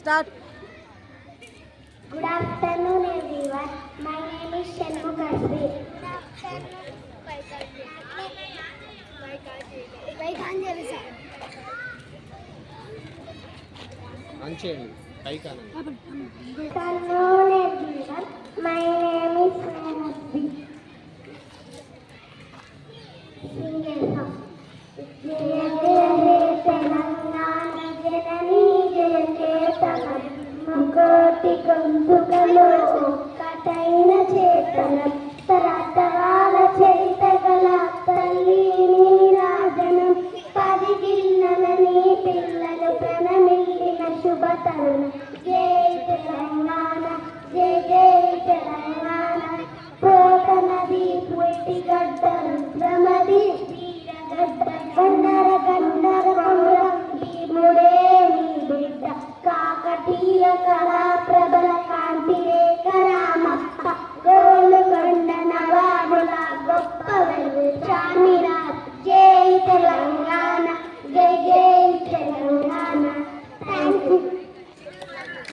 Start. Good afternoon, everyone. My name is Shanmugh Kasri. Good afternoon, Vaikanjali sir. Good afternoon, everyone. My name is Shanmugh. Sing a song. Jaya Jaya Telangana Janani Jaya Ketanam Mukoti Gandukalo Kataina Chetanam Taratavara Chaitagala Talli Neerajanam Padiginnala Nee Pillalu Pranamillina Shubha Tarunam